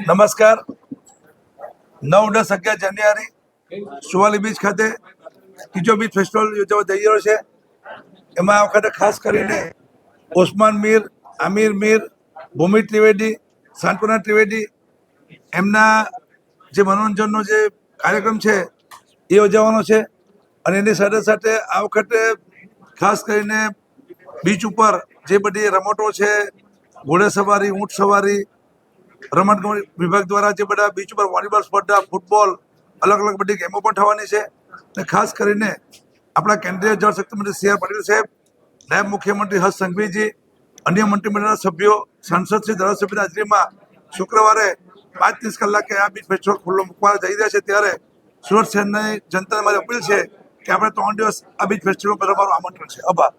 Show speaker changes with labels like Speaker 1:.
Speaker 1: નમસ્કાર. 9-10-11 જાન્યુઆરી સુવાલી બીચ ખાતે ત્રીજો બીચ ફેસ્ટિવલ યોજવા જઈ રહ્યો છે. એમાં આ વખતે ખાસ કરીને ઓસ્માન મીર, આમિર મીર, ભૂમિ ત્રિવેદી, સાંત્વના ત્રિવેદી એમના જે મનોરંજનનો જે કાર્યક્રમ છે એ યોજવાનો છે. અને એની સાથે સાથે આ વખતે ખાસ કરીને બીચ ઉપર જે બધી રમતો છે, ઘોડે સવારી, ઊંટ સવારી, રમતગમત વિભાગ દ્વારા જે બધા બીચ ઉપર વોલીબોલ સ્પર્ધા, ફૂટબોલ, અલગ અલગ બધી ગેમો પણ થવાની છે. અને ખાસ કરીને આપણા કેન્દ્રીય જળશક્તિ મંત્રી સી આર પાટીલ સાહેબ, નાયબ મુખ્યમંત્રી હર્ષ સંઘવીજી, અન્ય મંત્રીમંડળના સભ્યો, સાંસદ શ્રી ધારાસભ્યની હાજરીમાં શુક્રવારે 5:30 કલાકે આ બીચ ફેસ્ટિવલ ખુલ્લો મૂકવા જઈ રહ્યા છે. ત્યારે સુરત શહેરની જનતાને મારી અપીલ છે કે આપણે 3 દિવસ આ બીચ ફેસ્ટિવલ પર અમારું આમંત્રણ છે. આભાર.